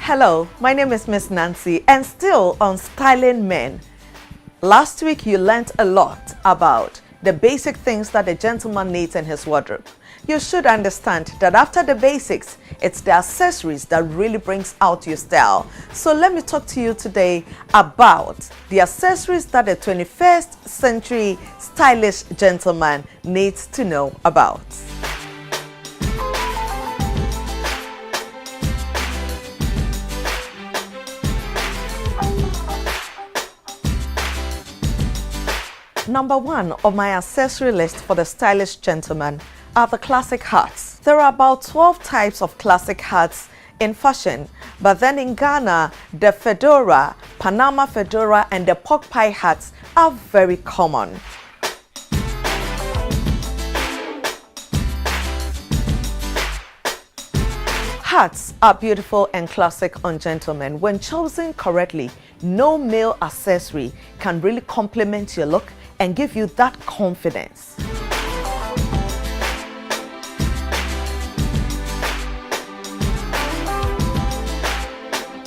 Hello, my name is Miss Nancy and still on Styling Men. Last week you learnt a lot about the basic things that a gentleman needs in his wardrobe. You should understand that after the basics, it's the accessories that really brings out your style. So let me talk to you today about the accessories that a 21st century stylish gentleman needs to know about. Number one on my accessory list for the stylish gentleman are the classic hats. There are about 12 types of classic hats in fashion, but then in Ghana, the fedora, Panama fedora, and the pork pie hats are very common. Hats are beautiful and classic on gentlemen. When chosen correctly, no male accessory can really complement your look and give you that confidence.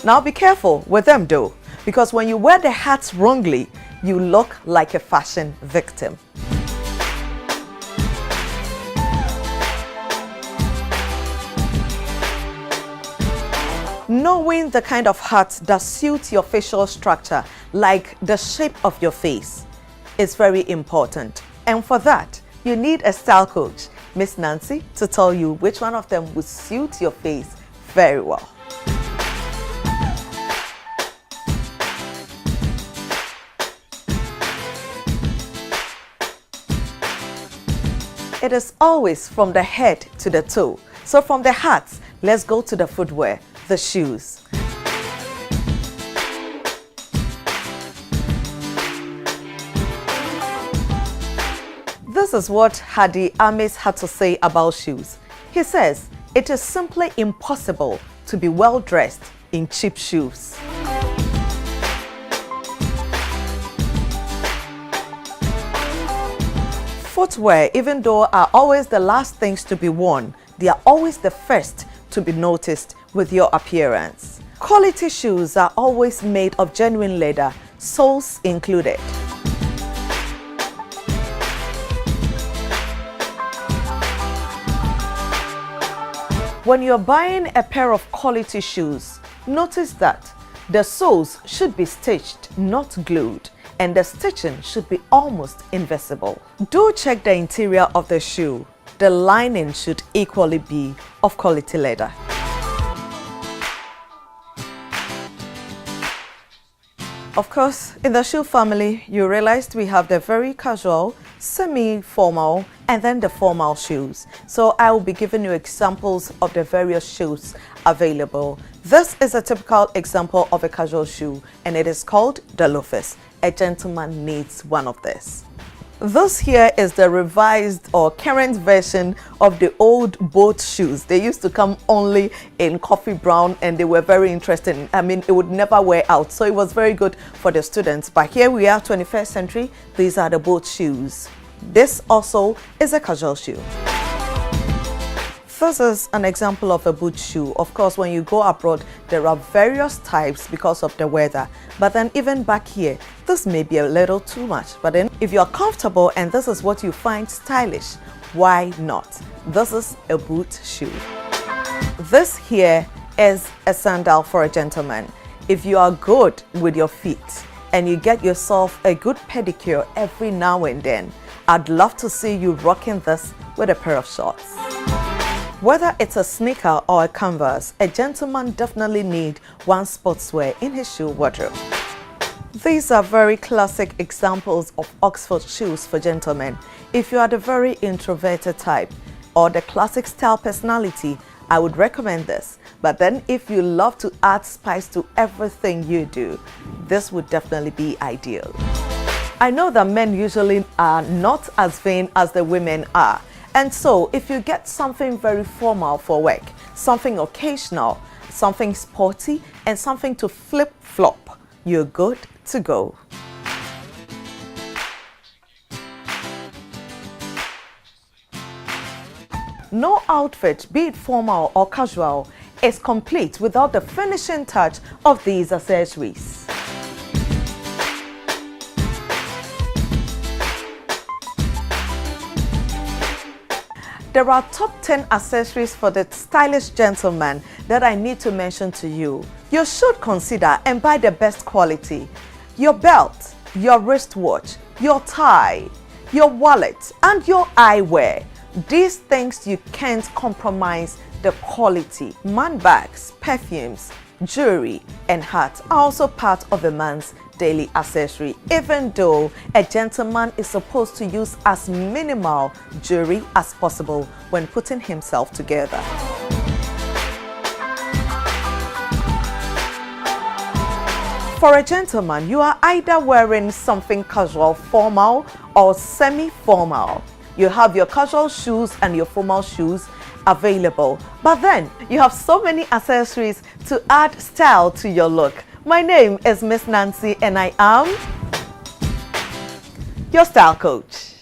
Now be careful with them though, because when you wear the hats wrongly, you look like a fashion victim. Knowing the kind of hats that suit your facial structure, like the shape of your face, is very important. And for that, you need a style coach, Miss Nancy, to tell you which one of them would suit your face very well. It is always from the head to the toe. So from the hats, let's go to the footwear, the shoes. This is what Hadi Amis had to say about shoes. He says, it is simply impossible to be well dressed in cheap shoes. Footwear, even though are always the last things to be worn, they are always the first to be noticed with your appearance. Quality shoes are always made of genuine leather, soles included. When you're buying a pair of quality shoes, notice that the soles should be stitched, not glued, and the stitching should be almost invisible. Do check the interior of the shoe. The lining should equally be of quality leather. Of course, in the shoe family, you realized we have the very casual, semi-formal, and then the formal shoes. So I will be giving you examples of the various shoes available. This is a typical example of a casual shoe, and it is called the loafers. A gentleman needs one of this. This here is the revised or current version of the old boat shoes. They used to come only in coffee brown and they were very interesting. I mean, it would never wear out. So it was very good for the students. But here we are, 21st century. These are the boat shoes. This also is a casual shoe. This is an example of a boot shoe. Of course, when you go abroad, there are various types because of the weather. But then even back here, this may be a little too much. But then if you're comfortable and this is what you find stylish, why not? This is a boot shoe. This here is a sandal for a gentleman. If you are good with your feet and you get yourself a good pedicure every now and then, I'd love to see you rocking this with a pair of shorts. Whether it's a sneaker or a canvas, a gentleman definitely needs one sportswear in his shoe wardrobe. These are very classic examples of Oxford shoes for gentlemen. If you are the very introverted type or the classic style personality, I would recommend this. But then if you love to add spice to everything you do, this would definitely be ideal. I know that men usually are not as vain as the women are. And so if you get something very formal for work, something occasional, something sporty, and something to flip-flop, you're good to go. No outfit, be it formal or casual, is complete without the finishing touch of these accessories. There are top 10 accessories for the stylish gentleman that I need to mention to you. You should consider and buy the best quality. Your belt, your wristwatch, your tie, your wallet, and your eyewear. These things you can't compromise the quality. Man bags, perfumes, jewelry, and hats are also part of a man's daily accessory, even though a gentleman is supposed to use as minimal jewelry as possible when putting himself together. For a gentleman, you are either wearing something casual, formal, or semi-formal. You have your casual shoes and your formal shoes available, but then you have so many accessories to add style to your look. My name is Miss Nancy and I am your style coach.